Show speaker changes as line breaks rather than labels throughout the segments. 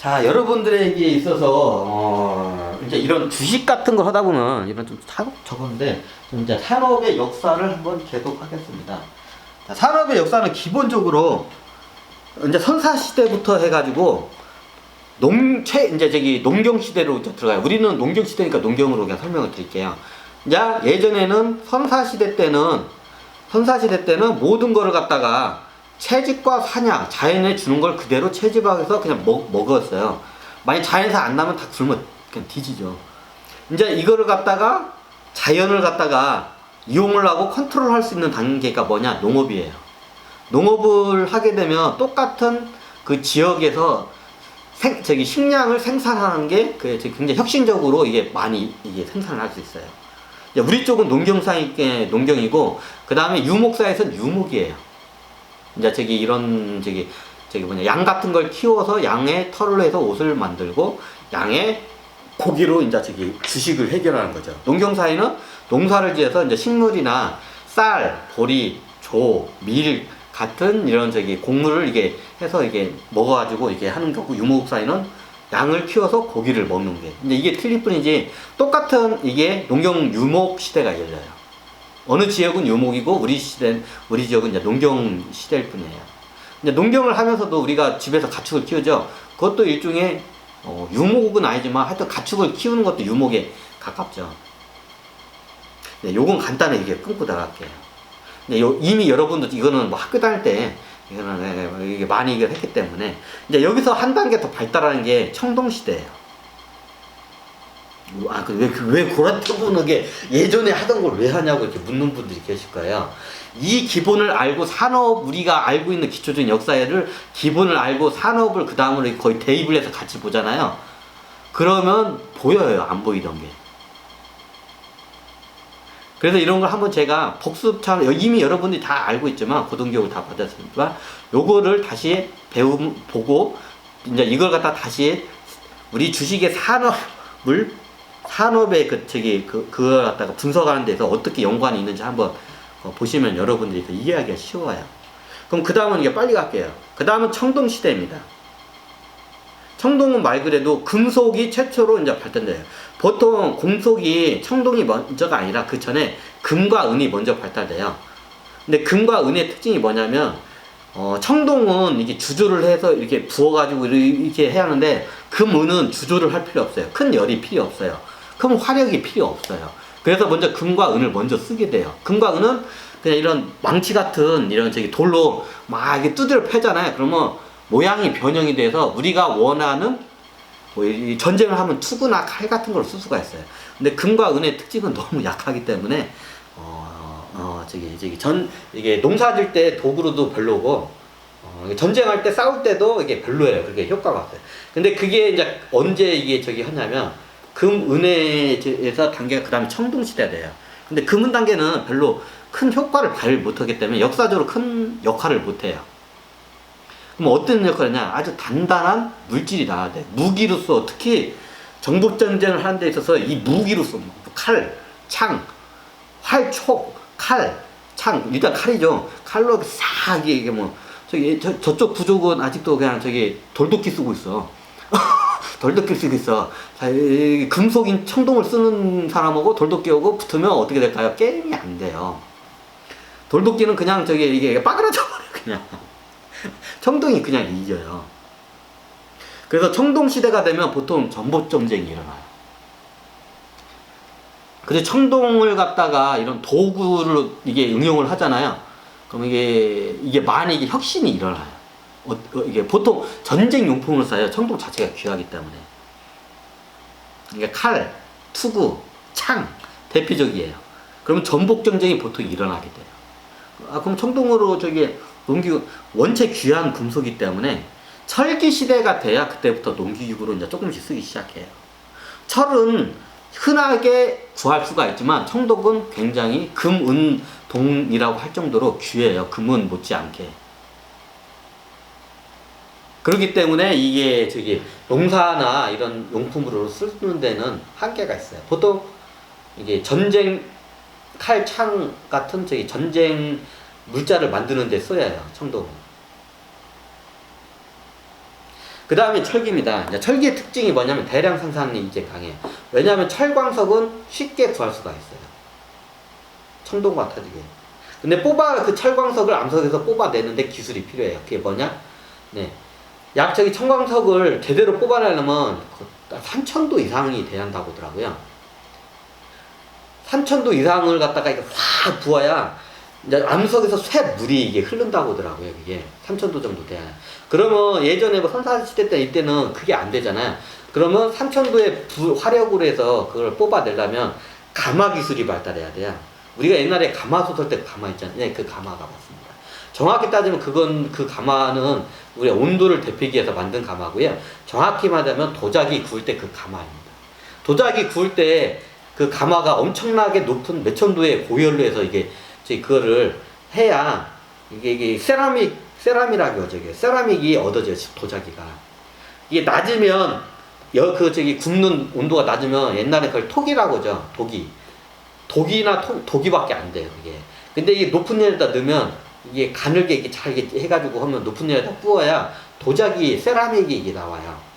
자, 여러분들에게 있어서 이제 이런 주식 같은 걸 하다 보면 이런 좀 적었는데 좀 이제 산업의 역사를 한번 계속 하겠습니다. 자, 산업의 역사는 기본적으로 이제 선사 시대부터 해가지고 이제 저기 농경 시대로 이제 들어가요. 우리는 농경 시대니까 농경으로 그냥 설명을 드릴게요. 이제 예전에는 선사 시대 때는 모든 거를 갖다가 채집과 사냥, 자연에 주는 걸 그대로 채집하면서 그냥 먹었어요. 만약 자연에서 안 나면 다 굶으면 그냥 뒤지죠. 이제 이거를 갖다가 자연을 갖다가 이용을 하고 컨트롤 할 수 있는 단계가 뭐냐? 농업이에요. 농업을 하게 되면 똑같은 그 지역에서 식량을 생산하는 게 굉장히 혁신적으로 이게 많이 생산을 할 수 있어요. 우리 쪽은 농경이고, 그 다음에 유목사에서는 유목이에요. 이제 이런 양 같은 걸 키워서 양의 털로 해서 옷을 만들고 양의 고기로 이제 주식을 해결하는 거죠. 농경사에는 농사를 지어서 이제 식물이나 쌀, 보리, 조, 밀 같은 이런 곡물을 이게 해서 이게 먹어가지고 이게 하는 거고, 유목사에는 양을 키워서 고기를 먹는 게. 근데 이게 틀릴 뿐이지 똑같은 이게 농경 유목 시대가 열려요. 어느 지역은 유목이고 우리 지역은 이제 농경 시대일 뿐이에요. 이제 농경을 하면서도 우리가 집에서 가축을 키우죠. 그것도 일종의 유목은 아니지만 하여튼 가축을 키우는 것도 유목에 가깝죠. 네, 요건 간단히 이게 끊고 나갈게요. 네, 이미 여러분도 이거는 뭐 학교 다닐 때 이거는 이게 많이 이걸 했기 때문에 이제 여기서 한 단계 더 발달하는 게 청동 시대예요. 왜 고라트분에게 예전에 하던 걸 왜 하냐고 이렇게 묻는 분들이 계실 거예요. 이 기본을 알고 우리가 알고 있는 기초적인 역사를 기본을 알고 산업을 그 다음으로 거의 대입을 해서 같이 보잖아요. 그러면 보여요, 안 보이던 게. 그래서 이런 걸 한번 제가 복습처럼, 이미 여러분들이 다 알고 있지만 고등교육을 다 받았으니까 요거를 다시 보고 이제 이걸 갖다 다시 우리 주식의 산업의 그걸 갖다가 분석하는 데서 어떻게 연관이 있는지 한번 보시면 여러분들이 더 이해하기가 쉬워요. 그럼 그 다음은 이게 빨리 갈게요. 그 다음은 청동 시대입니다. 청동은 말 그대로 금속이 최초로 이제 발달돼요. 보통 청동이 먼저가 아니라 그 전에 금과 은이 먼저 발달돼요. 근데 금과 은의 특징이 뭐냐면 청동은 이게 주조를 해서 이렇게 부어가지고 이렇게 해야 하는데 금은은 주조를 할 필요 없어요. 큰 열이 필요 없어요. 큰 화력이 필요 없어요. 그래서 먼저 금과 은을 먼저 쓰게 돼요. 금과 은은 그냥 이런 망치 같은 이런 돌로 막 이렇게 두드려 패잖아요. 그러면 모양이 변형이 돼서 우리가 원하는 전쟁을 하면 투구나 칼 같은 걸 쓸 수가 있어요. 근데 금과 은의 특징은 너무 약하기 때문에 이게 농사 질 때 도구로도 별로고 전쟁할 때 싸울 때도 이게 별로예요. 그렇게 효과가 없어요. 근데 그게 이제 언제 이게 하냐면 금, 은에서 단계가 그 다음에 청동 시대가 돼요. 근데 금은 단계는 별로 큰 효과를 발휘 못하기 때문에 역사적으로 큰 역할을 못해요. 그럼 어떤 역할이냐? 아주 단단한 물질이 나와야 돼. 무기로서, 특히 정복전쟁을 하는 데 있어서 이 무기로서 칼, 창, 활, 촉, 칼, 창, 일단 칼이죠. 칼로 싹 이게 저쪽 부족은 아직도 그냥 돌도끼 쓰고 있어. 돌도끼 쓰고 있어. 자, 금속인 청동을 쓰는 사람하고 돌도끼하고 붙으면 어떻게 될까요? 게임이 안 돼요. 돌도끼는 그냥 이게 빠그라져 버려, 그냥. 청동이 그냥 이겨요. 그래서 청동 시대가 되면 보통 전복 전쟁이 일어나요. 근데 청동을 갖다가 이런 도구를 이게 응용을 하잖아요. 그럼 이게 많이 혁신이 일어나요. 이게 보통 전쟁 용품을 써요. 청동 자체가 귀하기 때문에. 이게 칼, 투구, 창 대표적이에요. 그러면 전복 전쟁이 보통 일어나게 돼요. 그럼 청동으로 농기구 원체 귀한 금속이기 때문에 철기 시대가 돼야 그때부터 농기구로 이제 조금씩 쓰기 시작해요. 철은 흔하게 구할 수가 있지만 청동은 굉장히 금, 은, 동이라고 할 정도로 귀해요. 금은 못지않게. 그렇기 때문에 이게 농사나 이런 용품으로 쓰는 데는 한계가 있어요. 보통 이게 전쟁 칼, 창 같은 전쟁 물자를 만드는 데 써야 해요, 청동은. 그 다음에 철기입니다. 이제 철기의 특징이 뭐냐면 대량 생산이 이제 강해요. 왜냐하면 철광석은 쉽게 구할 수가 있어요. 청동과 타지게. 근데 그 철광석을 암석에서 뽑아내는데 기술이 필요해요. 그게 뭐냐? 네. 저기 청광석을 제대로 뽑아내려면 3000도 이상이 돼야 한다고 하더라고요. 3000도 이상을 갖다가 이게 확 부어야 이제 암석에서 쇳물이 이게 흐른다고 하더라고요. 이게 3000도 정도 돼야. 그러면 예전에 뭐 선사시대 때 이때는 그게 안 되잖아요. 그러면 3000도의 화력으로 해서 그걸 뽑아내려면 가마 기술이 발달해야 돼요. 우리가 옛날에 가마솥 할 때 가마 있잖아요. 네, 그 가마가 맞습니다. 정확히 따지면 그 가마는 우리가 온도를 데피기 위해서 만든 가마고요. 정확히 말하면 도자기 구울 때 그 가마입니다. 도자기 구울 때 그 가마가 엄청나게 높은 몇천 도의 고열로 해서 그거를 해야 이게 세라믹이라고 하죠. 세라믹이 얻어져요. 도자기가. 이게 낮으면 굽는 온도가 낮으면 옛날에 그걸 톡이라고 하죠. 독이나 독이밖에 안 돼요. 이게. 근데 이게 높은 열에다 넣으면 이게 가늘게 이게 잘 해가지고 하면 높은 열에다 부어야 도자기 세라믹이 이게 나와요.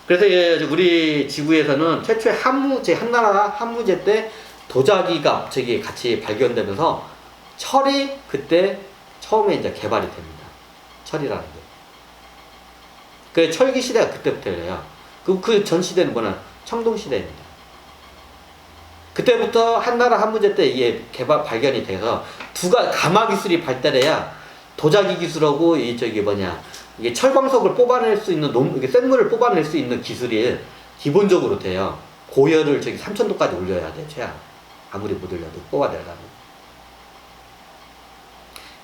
그래서 우리 지구에서는 최초의 한나라 한무제 때 도자기가 같이 발견되면서 철이 그때 처음에 이제 개발이 됩니다. 철이라는 게. 그 철기 시대가 그때부터 열려요. 그 전 시대는 뭐냐? 청동 시대입니다. 그때부터 한나라 한무제 때 이게 발견이 돼서 가마 기술이 발달해야 도자기 기술하고 이게 철광석을 뽑아낼 수 있는 이게 쇳물을 뽑아낼 수 있는 기술이 기본적으로 돼요. 고열을 3000도까지 올려야 돼, 최악. 아무리 못 올려도 뽑아내려면.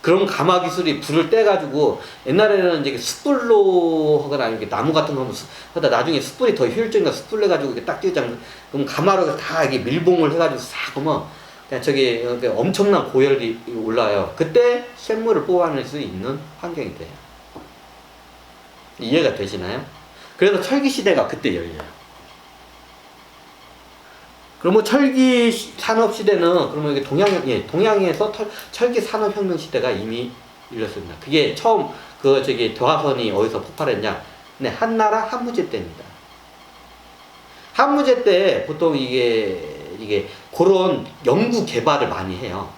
그런 가마 기술이 불을 떼가지고 옛날에는 이제 숯불로 하거나 이렇게 나무 같은 거 하다 나중에 숯불이 더 효율적인가 숯불 내가지고 이렇게 딱 띄우자. 그럼 가마로 다 이게 밀봉을 해가지고 싹 하면 그냥 엄청난 고열이 올라요. 그때 쇳물을 뽑아낼 수 있는 환경이 돼요. 이해가 되시나요? 그래서 철기 시대가 그때 열려요. 그러면 철기 산업 시대는 그러면 이게 동양에서 철기 산업 혁명 시대가 이미 열렸습니다. 그게 처음 도화선이 어디서 폭발했냐? 네, 한나라 한무제 때입니다. 한무제 때 보통 이게 그런 연구 개발을 많이 해요.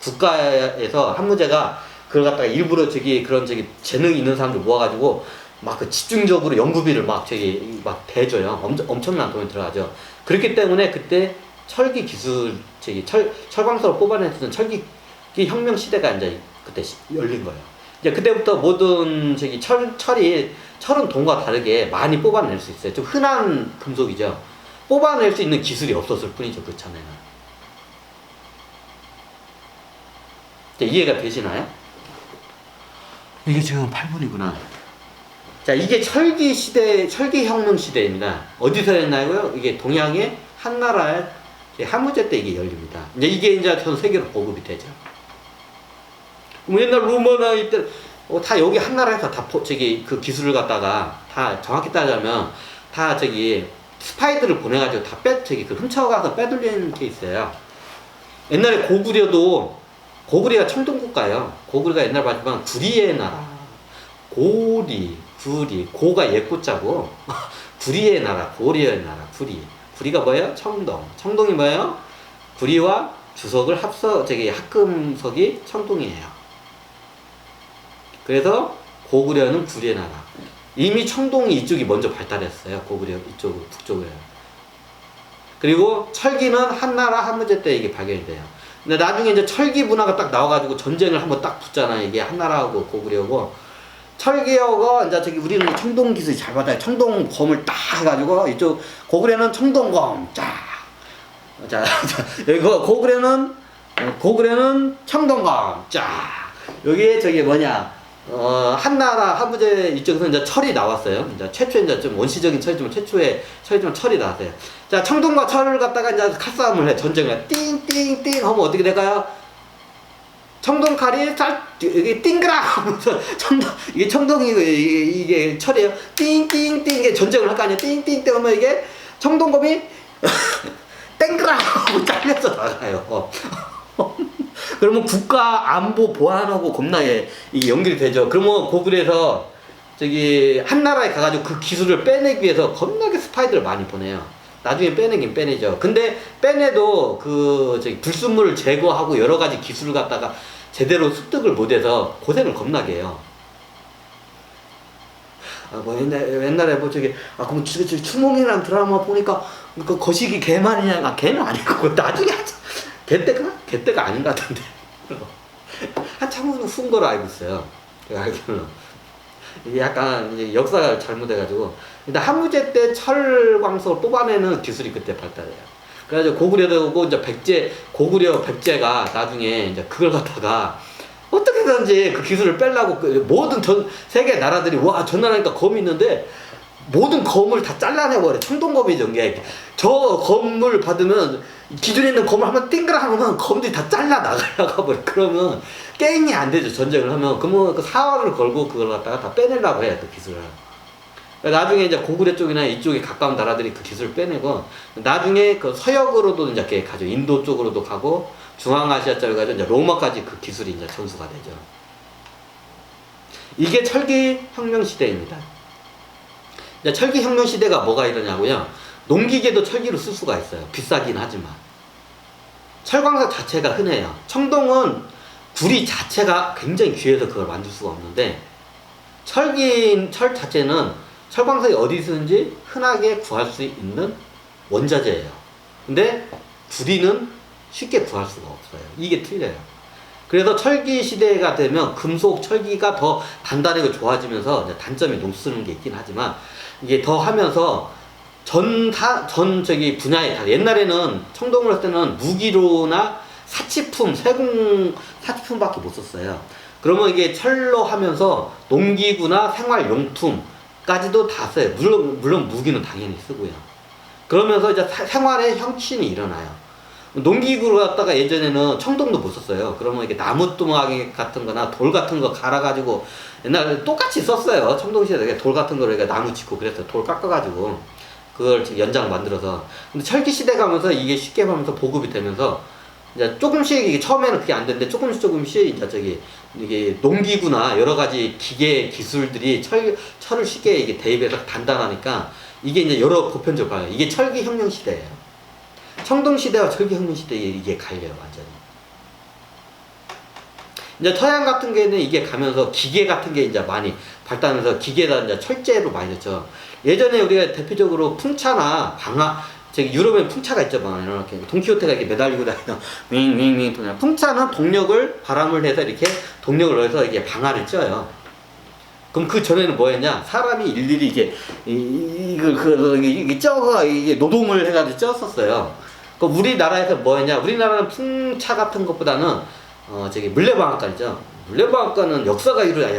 국가에서 한무제가 그걸 갖다가 일부러 그런 재능이 있는 사람들 모아가지고 막 집중적으로 연구비를 막 대줘요. 엄청난 돈이 들어가죠. 그렇기 때문에 그때 철기 기술, 철광석을 뽑아내는 철기 혁명 시대가 이제 그때 열린 거예요. 이제 그때부터 모든 철은 동과 다르게 많이 뽑아낼 수 있어요. 좀 흔한 금속이죠. 뽑아낼 수 있는 기술이 없었을 뿐이죠. 그 전에는. 이해가 되시나요? 이게 지금 8분이구나. 자, 이게 철기 혁명 시대입니다. 어디서 했나요? 이게 동양의 한나라의 한무제 때 이게 열립니다. 이제 전 세계로 보급이 되죠. 옛날 로마나 이때 다 여기 한나라에서 다 그 기술을 갖다가 다 정확히 따지자면 다 스파이들을 보내가지고 다 그 훔쳐가서 빼돌리는 게 있어요. 옛날에 고구려가 청동국가예요. 고구려가 옛날 마지막 구리의 나라. 고가 옛고자고 구리의 나라, 고려의 나라, 구리가 뭐예요? 청동이 뭐예요? 구리와 주석을 합금석이 청동이에요. 그래서 고구려는 구리의 나라. 이미 청동이 이쪽이 먼저 발달했어요. 고구려 북쪽으로. 그리고 철기는 한나라 한무제 때 이게 발견이 돼요. 근데 나중에 이제 철기 문화가 딱 나와가지고 전쟁을 한번 딱 붙잖아요. 이게 한나라하고 고구려고. 철기하고 이제 우리는 청동 기술이 잘 받아요. 청동검을 딱 해가지고 이쪽 고구려는 청동검 여기 고구려는 청동검 여기에 한나라 한무제 이쪽에서 이제 철이 나왔어요. 이제 최초의 좀 원시적인 철이지만 최초의 철이 나왔어요. 자, 청동과 철을 갖다가 이제 칼싸움을 해. 전쟁을 띵띵띵 하면 어떻게 될까요? 청동칼이 이게 띵그라 하면서 이게 청동이 이게 철이에요. 띵띵띵 이게 전쟁을 할 거 아니에요. 띵띵띵 하면 이게 청동검이 땡그라 하고 잘려서 나가요. 그러면 국가 안보 보안하고 겁나게 이게 연결이 되죠. 그러면 고구려에서 저기 한 나라에 가가지고 그 기술을 빼내기 위해서 겁나게 스파이들을 많이 보내요. 나중에 빼내긴 빼내죠. 근데 빼내도 그 저기 불순물을 제거하고 여러 가지 기술을 갖다가 제대로 습득을 못해서 고생을 겁나게 해요. 뭐 옛날에 뭐 저기 그럼 추몽이라는 드라마 보니까 그 거시기 개만이냐? 개는 아니고 나중에 개떼가 아닌 것 같은데 한참 후인 거로 알고 있어요. 제가 알기로는 이게 약간 이제 역사가 잘못해가지고 일단 한무제 때 철광석을 뽑아내는 기술이 그때 발달해요. 그래가지고 고구려도 오고 이제 고구려 백제가 나중에 이제 그걸 갖다가 어떻게든지 그 기술을 빼려고 모든 전 세계 나라들이 와 저 나라니까 검이 있는데 모든 검을 다 잘라내버려. 청동검이죠. 저 검을 받으면 기존에 있는 검을 한번 띵그라 하면 검들이 다 잘라 나가려고 버려. 그러면 게임이 안 되죠. 전쟁을 하면 그러면 그 사활을 걸고 그걸 갖다가 다 빼내려고 해요. 그 기술을. 나중에 이제 고구려 쪽이나 이쪽에 가까운 나라들이 그 기술을 빼내고 나중에 그 서역으로도 이제 이렇게 가죠. 인도 쪽으로도 가고 중앙아시아 쪽에 가서 이제 로마까지 그 기술이 이제 전수가 되죠. 이게 철기 혁명 시대입니다. 이제 철기 혁명 시대가 뭐가 이러냐고요. 농기계도 철기로 쓸 수가 있어요. 비싸긴 하지만. 철광석 자체가 흔해요. 청동은 구리 자체가 굉장히 귀해서 그걸 만들 수가 없는데 철 자체는 철광석이 어디 쓰는지 흔하게 구할 수 있는 원자재예요. 근데 구리는 쉽게 구할 수가 없어요. 이게 틀려요. 그래서 철기 시대가 되면 금속, 철기가 더 단단하고 좋아지면서 단점이 녹슬는 게 있긴 하지만 이게 더 하면서 전 분야에 다 옛날에는 청동을 할 때는 무기로나 사치품, 세공 사치품밖에 못 썼어요. 그러면 이게 철로 하면서 농기구나 생활용품까지도 다 써요. 물론 무기는 당연히 쓰고요. 그러면서 이제 생활의 혁신이 일어나요. 농기구로 갖다가 예전에는 청동도 못 썼어요. 그러면 이게 나무뚜막이 같은 거나 돌 같은 거 갈아가지고 옛날에 똑같이 썼어요. 청동시대에 돌 같은 거를 나무 짓고 그랬어요. 돌 깎아가지고 그걸 연장 만들어서. 근데 철기 시대 가면서 이게 쉽게 가면서 보급이 되면서 이제 조금씩 이게 처음에는 그게 안 되는데 조금씩 이제 이게 농기구나 여러 가지 기계 기술들이 철을 쉽게 이게 대입해서 단단하니까 이게 이제 여러 보편적으로 가요. 이게 철기 혁명 시대예요. 청동 시대와 철기 혁명 시대에 이게 갈려요, 완전히. 이제 서양 같은 경우에는 이게 가면서 기계 같은 게 이제 많이 발달하면서 기계에다 이제 철제로 많이 넣죠. 예전에 우리가 대표적으로 풍차나 유럽에 풍차가 있죠, 이렇게 돈키호테가 이렇게 매달리고 다니는 윙윙윙 풍차는 바람을 해서 이렇게 동력을 넣어서 이게 방아를 쪄요. 그럼 그 전에는 뭐였냐? 사람이 일일이 이게 쪄가 이게 노동을 해가지고 쪘었어요. 그 우리나라에서 뭐였냐? 우리나라는 풍차 같은 것보다는 물레방앗간이죠. 물레방앗간은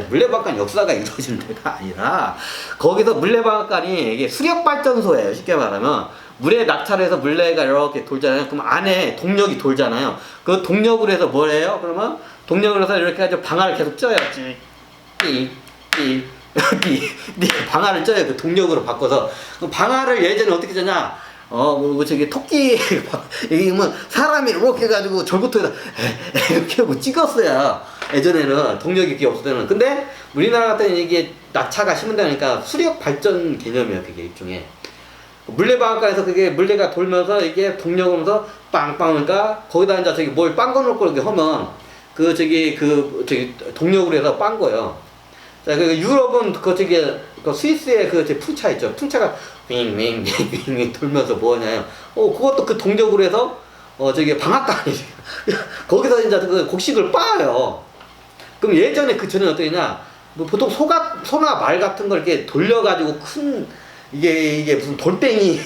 물레방앗간 역사가 이루어지는 데가 아니라 거기서 물레방앗간이 이게 수력발전소예요. 쉽게 말하면 물에 낙찰해서 물레가 이렇게 돌잖아요. 그럼 안에 동력이 돌잖아요. 그 동력으로 해서 뭘 해요? 그러면 동력으로 해서 이렇게 해가지고 방아를 계속 쪄요. 방아를 쪄요. 그 동력으로 바꿔서. 방아를 예전에 어떻게 쩌냐? 토끼, 이게 뭐, 사람이 이렇게 해가지고 절구통에다 이렇게 하고 찍었어요. 예전에는 동력이 그게 없을 때는. 근데 우리나라 같은 이게 낙차가 심하다니까 수력 발전 개념이에요. 그게 일종의. 물레방앗간에서 그게 물레가 돌면서 이게 동력을 하면서 빵빵니까 거기다 이제 뭘 빵거 놓고 이렇게 하면 동력으로 해서 빵 거예요. 자, 유럽은 그 스위스의 풍차 있죠. 풍차가 윙윙윙윙 돌면서 뭐냐요. 그것도 그 동력으로 해서 방앗간이 거기서 이제 그 곡식을 빻아요. 그럼 예전에 그 전에 어떠냐? 뭐 보통 소나 말 같은 걸 이렇게 돌려가지고 이게 무슨 돌덩이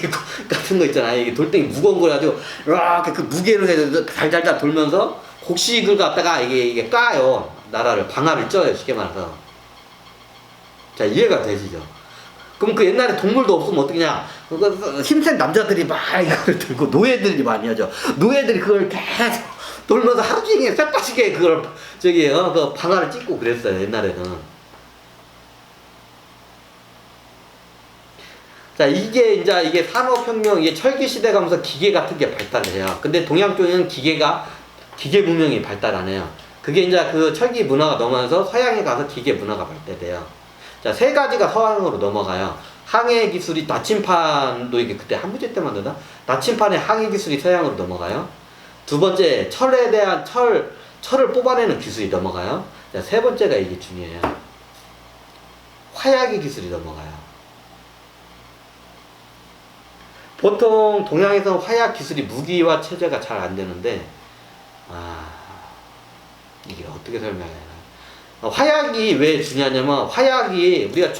같은 거 있잖아요. 이게 돌덩이 무거운 거 가지고 이렇게 그 무게로 해서 달달달 돌면서 곡식을 갖다가 이게 까요. 나라를 방아를 쪄요. 쉽게 말해서. 자, 이해가 되시죠? 그럼 그 옛날에 동물도 없으면 어떻게냐? 힘센 남자들이 막 이걸 들고 노예들이 많이 하죠. 노예들이 그걸 계속 돌면서 하루 종일 쇠빠지게 그걸 그 방아를 찢고 그랬어요. 옛날에는. 자, 이게 산업혁명, 이게 철기시대 가면서 기계 같은 게 발달해요. 근데 동양 쪽에는 기계 문명이 발달 안 해요. 그게 이제 그 철기 문화가 넘어가서 서양에 가서 기계 문화가 발달돼요. 자, 세 가지가 서양으로 넘어가요. 항해 기술이 나침판도 이게 그때 한무제 때 만드나? 나침판의 항해 기술이 서양으로 넘어가요. 두 번째, 철에 대한 철을 뽑아내는 기술이 넘어가요. 자, 세 번째가 이게 중요해요. 화약의 기술이 넘어가요. 보통 동양에서는 화약 기술이 무기와 체제가 잘 안 되는데, 이게 어떻게 설명해야 되나. 화약이 왜 중요하냐면, 화약이 우리가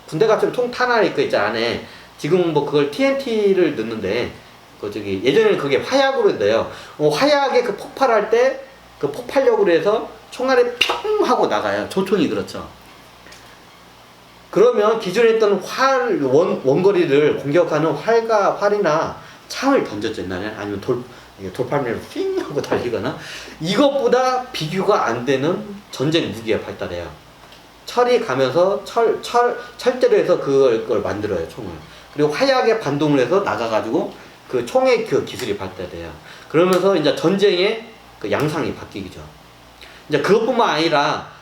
군대 같은 총탄환이 그 안에, 지금은 뭐 그걸 TNT를 넣는데, 예전에는 그게 화약으로 돼요. 화약에 그 폭발할 때, 그 폭발력으로 해서 총알이 평 하고 나가요. 조총이 그렇죠. 그러면 기존에 있던 원거리를 공격하는 활이나 창을 던졌죠, 옛날에. 아니면 돌팔매로 핑 하고 달리거나. 이것보다 비교가 안 되는 전쟁 무기가 발달해요. 철이 가면서 철제로 해서 그걸 만들어요, 총을. 그리고 화약에 반동을 해서 나가가지고 그 총의 그 기술이 발달해요. 그러면서 이제 전쟁의 그 양상이 바뀌죠. 이제 그것뿐만 아니라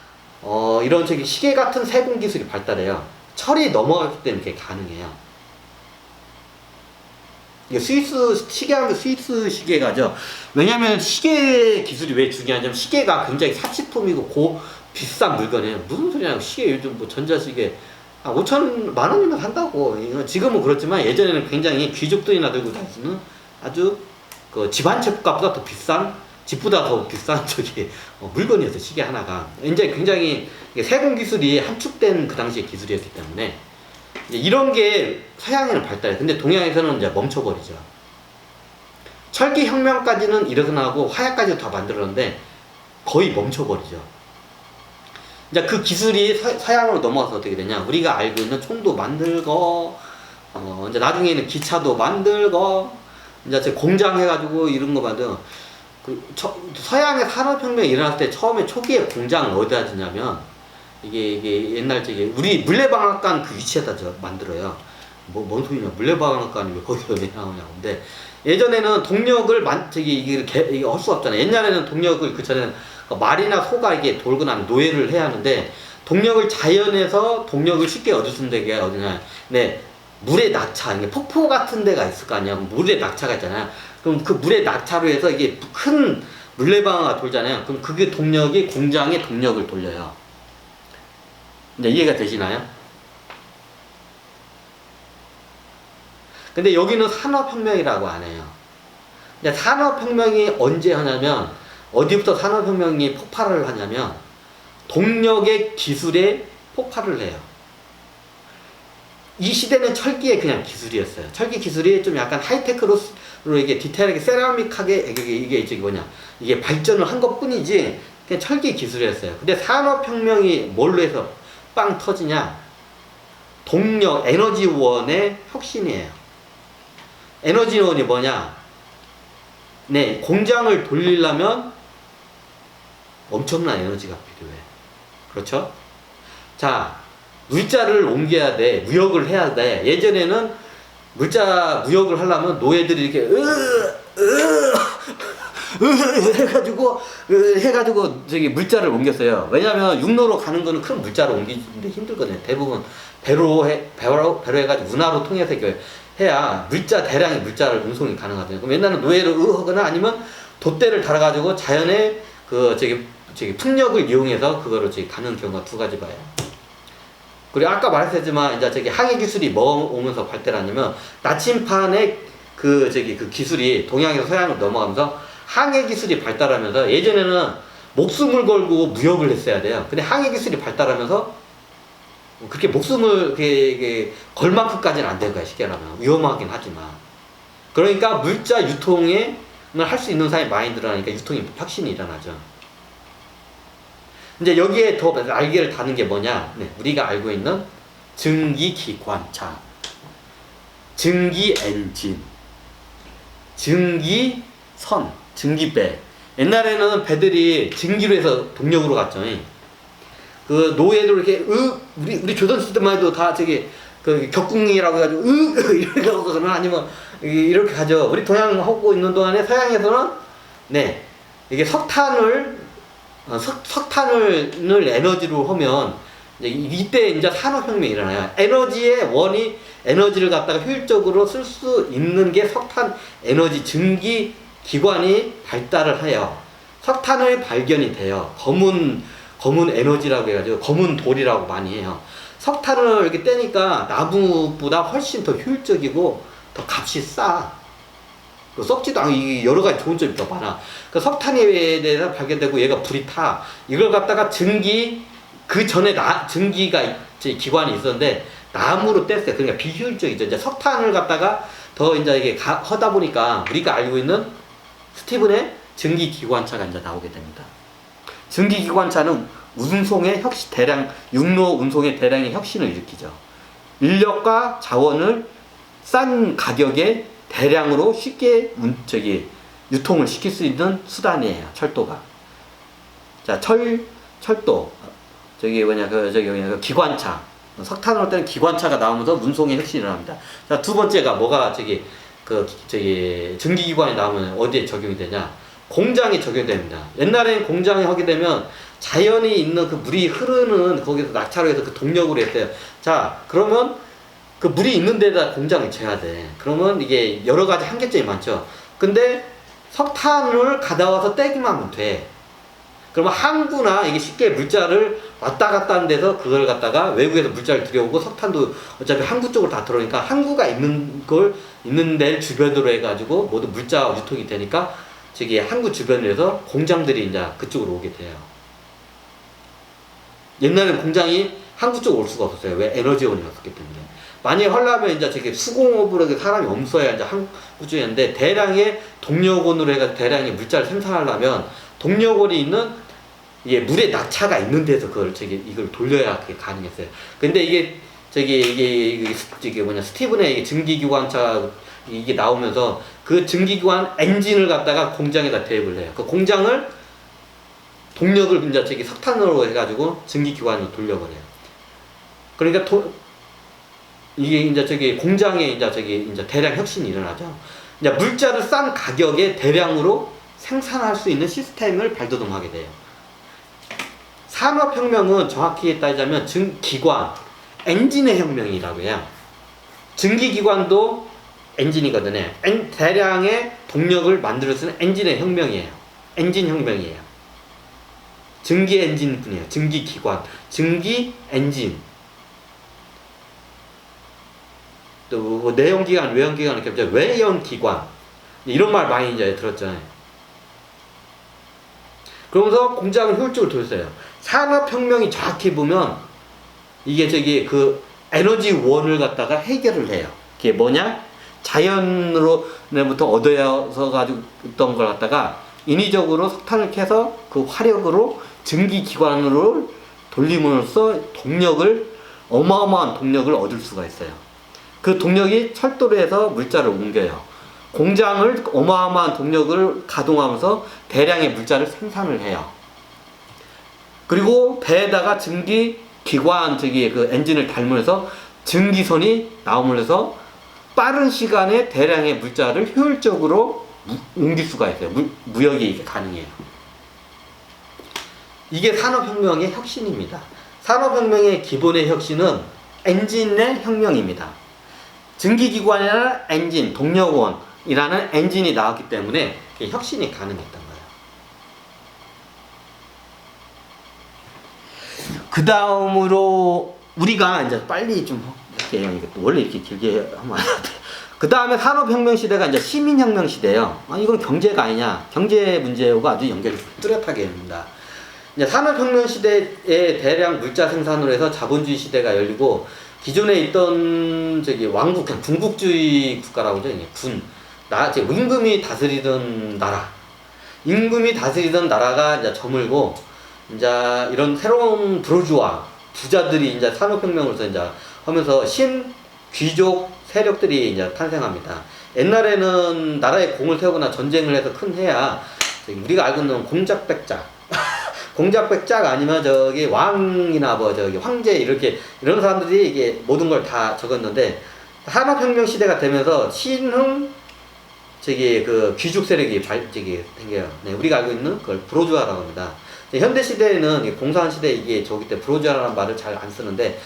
이런 시계 같은 세공 기술이 발달해요. 철이 넘어갔기 때문에 그게 가능해요. 이게 시계하면 스위스 시계가죠. 왜냐면 시계 기술이 왜 중요하냐면, 시계가 굉장히 사치품이고 비싼 물건이에요. 무슨 소리냐, 시계 요즘 뭐 전자시계 5,000만 원이면 산다고. 지금은 그렇지만 예전에는 굉장히 귀족들이나 들고 다니는 아주 그 집안채값보다 더 비싼, 집보다 더 비싼 물건이었어요, 시계 하나가. 이제 굉장히 세공 기술이 함축된 그 당시의 기술이었기 때문에 이제 이런 게 서양에는 발달해. 근데 동양에서는 이제 멈춰버리죠. 철기 혁명까지는 일어나고 화약까지 다 만들었는데 거의 멈춰버리죠. 이제 그 기술이 서양으로 넘어가서 어떻게 되냐? 우리가 알고 있는 총도 만들고, 이제 나중에는 기차도 만들고, 이제 공장 해가지고 이런 거 만들고. 서양의 산업혁명이 일어났을 때 처음에 초기에 공장을 어디다 짓냐면, 이게 옛날 우리 물레방앗간 그 위치에다 만들어요. 뭔 소리냐, 물레방앗간이 왜 거기서 왜 나오냐고. 근데 예전에는 동력을 이게 할 수가 없잖아요. 옛날에는 동력을, 그 전에는 말이나 소가 이게 돌고 나면 노예를 해야 하는데, 동력을 자연에서 동력을 쉽게 얻을 수 있는 데가 어디냐. 네, 물의 낙차, 폭포 같은 데가 있을 거 아니야. 물의 낙차가 있잖아요. 그럼 그 물의 낙차로 해서 이게 큰 물레방아가 돌잖아요. 그럼 그게 동력이 공장의 동력을 돌려요. 이제 이해가 되시나요? 근데 여기는 산업혁명이라고 안 해요. 근데 산업혁명이 언제 하냐면, 어디부터 산업혁명이 폭발을 하냐면, 동력의 기술에 폭발을 해요. 이 시대는 철기의 그냥 기술이었어요. 철기 기술이 좀 약간 하이테크로 이게 디테일하게 세라믹하게 이게 발전을 한 것 뿐이지, 그냥 철기 기술이었어요. 근데 산업혁명이 뭘로 해서 빵 터지냐? 동력, 에너지원의 혁신이에요. 에너지원이 뭐냐? 네, 공장을 돌리려면 엄청난 에너지가 필요해. 그렇죠? 자, 물자를 옮겨야 돼. 무역을 해야 돼. 예전에는 무역을 하려면 노예들이 이렇게 해가지고 물자를 옮겼어요. 왜냐면 육로로 가는 거는 큰 물자를 옮기는데 힘들거든요. 대부분 배로 해가지고 운하로 통해서 이렇게 해야 대량의 물자를 운송이 가능하거든요. 그럼 옛날에는 노예를 하거나 아니면 돛대를 달아가지고 자연의 풍력을 이용해서 그거를 가는 경우가 두 가지 봐요. 그리고 아까 말했지만 이제 항해 기술이 뭐 오면서 발달하냐면, 나침판의 그 기술이 동양에서 서양으로 넘어가면서 항해 기술이 발달하면서, 예전에는 목숨을 걸고 무역을 했어야 돼요. 근데 항해 기술이 발달하면서 그렇게 목숨을 걸 만큼까지는 안 된 거야, 쉽게 말하면. 위험하긴 하지만. 그러니까 물자 유통을 할 수 있는 사람이 많이 늘어나니까 유통이 혁신이 일어나죠. 이제 여기에 더 날개를 다는 게 뭐냐? 네, 우리가 알고 있는 증기기관차, 증기엔진, 증기선, 증기배. 옛날에는 배들이 증기로 해서 동력으로 갔죠. 그 노예도 이렇게 우리 조선시대 때만 해도 다 그 격궁이라고 해가지고 이렇게 하거나 아니면 이렇게 가죠. 우리 동양 하고 있는 동안에 서양에서는 네, 이게 석탄을 에너지로 하면 이때 이제 산업혁명이 일어나요. 에너지의 원이 에너지를 갖다가 효율적으로 쓸 수 있는 게 석탄 에너지 증기 기관이 발달을 해요. 석탄의 발견이 돼요. 검은 에너지라고 해가지고 검은 돌이라고 많이 해요. 석탄을 이렇게 떼니까 나무보다 훨씬 더 효율적이고 더 값이 싸. 썩지도 않고 여러 가지 좋은 점이 더 많아. 그 석탄에 대해서 발견되고 얘가 불이 타. 이걸 갖다가 그 전에 증기가 기관이 있었는데 나무로 뗐어요. 그러니까 비효율적이죠. 이제 석탄을 갖다가 더 이제 이게 하다 보니까 우리가 알고 있는 스티븐의 증기기관차가 이제 나오게 됩니다. 증기기관차는 운송의 육로 운송의 대량의 혁신을 일으키죠. 인력과 자원을 싼 가격에 대량으로 쉽게 유통을 시킬 수 있는 수단이에요. 철도가. 자, 철도. 기관차. 석탄으로 떼는 기관차가 나오면서 운송의 혁신이 일어납니다. 자, 두 번째가 뭐가 증기기관이 나오면 어디에 적용이 되냐? 공장에 적용됩니다. 옛날에는 공장에 하게 되면 자연이 있는 그 물이 흐르는 거기서 낙차로 해서 그 동력으로 했어요. 자, 그러면 그 물이 있는 데다 공장을 재야 돼. 그러면 이게 여러 가지 한계점이 많죠. 근데 석탄을 가져와서 떼기만 하면 돼. 그러면 항구나 이게 쉽게 물자를 왔다 갔다 하는 데서 그걸 갖다가 외국에서 물자를 들여오고 석탄도 어차피 항구 쪽으로 다 들어오니까 항구가 있는 데 주변으로 해가지고 모두 물자 유통이 되니까 항구 주변에서 공장들이 이제 그쪽으로 오게 돼요. 옛날에는 공장이 항구 쪽으로 올 수가 없었어요. 왜? 에너지원이 없었기 때문에. 만약에 하려면 이제 수공업으로 사람이 없어야 이제 항구 쪽이었는데 대량의 동력원으로 해가지고 대량의 물자를 생산하려면 동력원이 있는 물의 낙차가 있는 데서 이걸 돌려야 그게 가능했어요. 근데 이게 스티븐의 증기기관차 이게 나오면서 그 증기기관 엔진을 갖다가 공장에다 대입을 해요. 그 공장을 동력을 이제 석탄으로 해가지고 증기기관으로 돌려버려요. 그러니까 이게 이제 공장에 이제 대량 혁신이 일어나죠. 이제 물자를 싼 가격에 대량으로 생산할 수 있는 시스템을 발돋움하게 돼요. 산업혁명은 정확히 따지자면 기관, 엔진의 혁명이라고 해요. 증기기관도 엔진이거든요. 대량의 동력을 만들 수 있는 엔진의 혁명이에요. 엔진 혁명이에요. 증기 엔진 뿐이에요. 증기기관, 증기 엔진. 또 내연기관, 외연기관 이렇게 합쳐 외연기관 이런 말 많이 이제 들었잖아요. 그러면서 공장을 효율적으로 돌렸어요. 산업혁명이 정확히 보면 이게 그 에너지원을 갖다가 해결을 해요. 그게 뭐냐? 자연으로부터 얻어서 가지고 있던 걸 갖다가 인위적으로 석탄을 캐서 그 화력으로 증기기관으로 돌림으로써 어마어마한 동력을 얻을 수가 있어요. 그 동력이 철도로 해서 물자를 옮겨요. 공장을 어마어마한 동력을 가동하면서 대량의 물자를 생산을 해요. 그리고 배에다가 증기기관, 그 엔진을 달면서 증기선이 나오면서 빠른 시간에 대량의 물자를 효율적으로 옮길 수가 있어요. 무역이 이게 가능해요. 이게 산업혁명의 혁신입니다. 산업혁명의 기본의 혁신은 엔진의 혁명입니다. 증기기관이나 엔진, 동력원이라는 엔진이 나왔기 때문에 혁신이 가능했던 거예요. 그 다음으로 우리가 이제 빨리 좀 원래 이렇게 길게 하면 안 돼. 그 다음에 산업혁명 시대가 이제 시민혁명 시대예요. 이건 경제가 아니냐? 경제 문제와 아주 연결이 뚜렷하게 됩니다. 이제 산업혁명 시대에 대량 물자 생산으로 해서 자본주의 시대가 열리고 기존에 있던 왕국, 그냥 군국주의 국가라고 하죠. 임금이 다스리던 나라. 임금이 다스리던 나라가 이제 저물고, 이제 이런 새로운 부르주아, 부자들이 이제 산업혁명으로서 이제 하면서 신귀족 세력들이 이제 탄생합니다. 옛날에는 나라에 공을 세우거나 전쟁을 해서 큰 해야 우리가 알고 있는 공작백작. 공작백작 아니면 왕이나 황제 이런 사람들이 이게 모든 걸 다 적었는데 산업혁명 시대가 되면서 신흥 그 귀족 세력이 생겨요. 네, 우리가 알고 있는 그걸 부르주아라고 합니다. 현대 시대에는 공산 시대 이게 저기 때 부르주아라는 말을 잘 안 쓰는데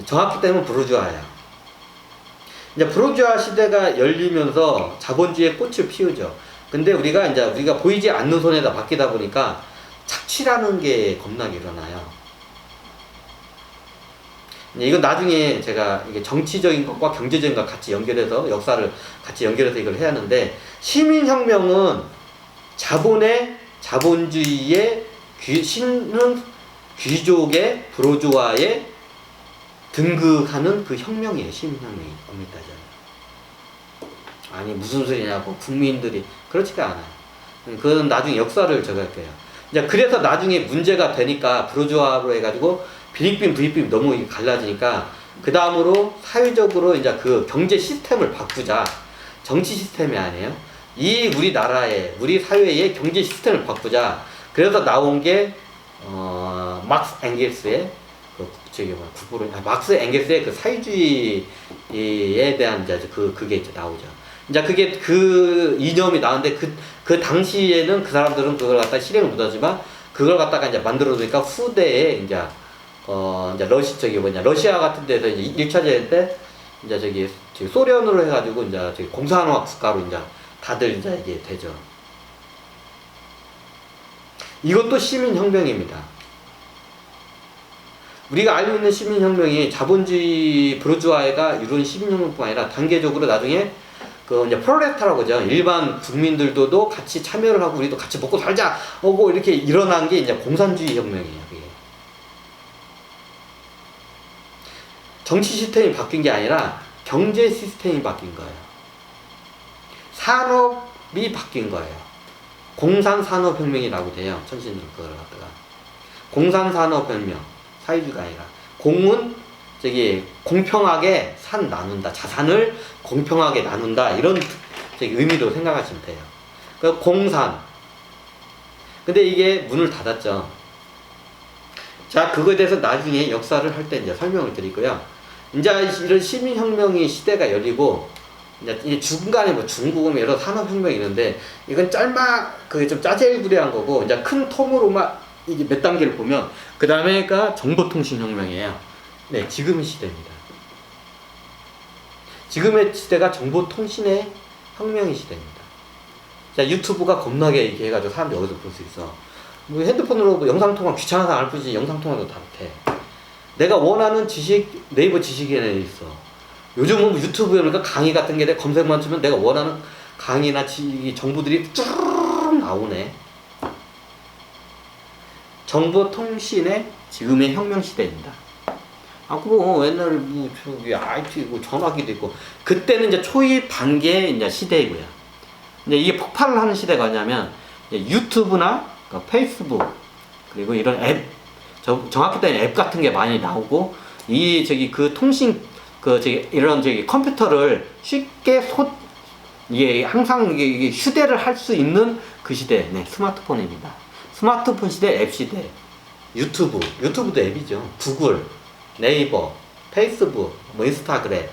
정확히 때문에 부르주아예요. 이제 부르주아 시대가 열리면서 자본주의의 꽃을 피우죠. 근데 우리가 보이지 않는 손에다 맡기다 보니까 착취라는 게 겁나게 일어나요. 이건 나중에 제가 이게 정치적인 것과 경제적인 것 같이 연결해서 역사를 같이 연결해서 이걸 해야 하는데, 시민혁명은 자본주의의 신흥 귀족의 부르주아에 등극하는 그 혁명이에요. 시민혁명이 엄밀히 따지면. 아니 무슨 소리냐고 국민들이 그렇지가 않아요. 그건 나중에 역사를 제가 할게요. 이제 그래서 나중에 문제가 되니까 부르주아로 해가지고 빌립빔 너무 갈라지니까 그 다음으로 사회적으로 이제 그 경제 시스템을 바꾸자. 정치 시스템이 아니에요. 우리 사회의 경제 시스템을 바꾸자. 그래서 나온 게 막스 앵겔스의 막스 앵겔스의 그 사회주의에 대한 이제 그게 이제 나오죠. 이제 그게 그 이념이 나오는데 그 당시에는 그 사람들은 그걸 갖다 실행을 못하지만 그걸 갖다가 이제 만들어두니까 후대에 이제 러시아 같은 데서 이제 1차 대전 때 이제 저기 소련으로 해가지고 이제 저기 공산화 국가로 이제 다들 이제 이게 되죠. 이것도 시민혁명입니다. 우리가 알고 있는 시민혁명이 자본주의 부르주아가 이룬 시민혁명뿐 아니라 단계적으로 나중에 이제 프롤레타라고 하죠. 일반 국민들도 같이 참여를 하고 우리도 같이 먹고 살자 하고 이렇게 일어난 게 이제 공산주의 혁명이에요. 그게. 정치 시스템이 바뀐 게 아니라 경제 시스템이 바뀐 거예요. 산업이 바뀐 거예요. 공산산업혁명이라고 돼요. 천신들 그걸 갖다가. 공산산업혁명. 사회주의가 아니라. 공은 공평하게 나눈다. 자산을 공평하게 나눈다. 이런 의미로 생각하시면 돼요. 그 공산. 근데 이게 문을 닫았죠. 자, 그거에 대해서 나중에 역사를 할 때 이제 설명을 드리고요. 이제 이런 시민혁명의 시대가 열리고, 이제 중간에 중국은 여러 산업혁명이 있는데, 이건 그게 좀 짜잘부리한 거고, 이제 큰 통으로만 이게 몇 단계를 보면, 그 다음에가 정보통신혁명이에요. 네, 지금의 시대입니다. 지금의 시대가 정보통신의 혁명의 시대입니다. 자, 유튜브가 겁나게 이렇게 해가지고 사람들이 어디서 볼 수 있어. 핸드폰으로 영상통화 귀찮아서 안 할 뿐이지 영상통화도 다 못해. 내가 원하는 지식, 네이버 지식에 있어. 요즘은 유튜브에 보니까 강의 같은 게 검색만 치면 내가 원하는 강의나 정보들이 쭉 나오네. 정보통신의 지금의 혁명 시대입니다. 옛날에 IT 전화기도 있고, 그때는 이제 초입 단계 이제 시대이고요. 이제 이게 폭발을 하는 시대가 뭐냐면, 유튜브나 페이스북, 그리고 이런 앱, 정확히 따지면 앱 같은 게 많이 나오고, 이런 컴퓨터를 쉽게 항상 이게 휴대를 할 수 있는 그 시대, 네, 스마트폰입니다. 스마트폰 시대, 앱 시대. 유튜브도 앱이죠. 구글, 네이버, 페이스북, 인스타그램,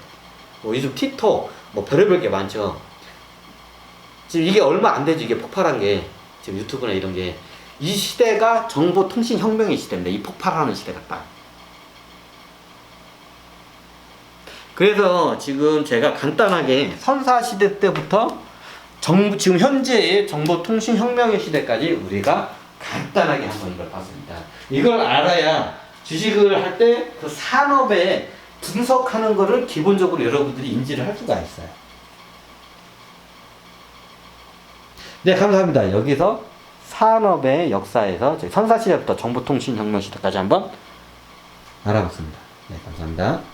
요즘 틱톡, 별의별 게 많죠. 지금 이게 얼마 안 되죠. 이게 폭발한 게. 지금 유튜브나 이런 게. 이 시대가 정보통신혁명의 시대입니다. 이 폭발하는 시대가 딱. 그래서 지금 제가 간단하게 선사시대 때부터 지금 현재의 정보통신혁명의 시대까지 우리가 간단하게 한번 이걸 봤습니다. 이걸 알아야 주식을 할 때 그 산업에 분석하는 거를 기본적으로 여러분들이 인지를 할 수가 있어요. 네, 감사합니다. 여기서 산업의 역사에서 선사시대부터 정보통신혁명 시대까지 한번 알아봤습니다. 네, 감사합니다.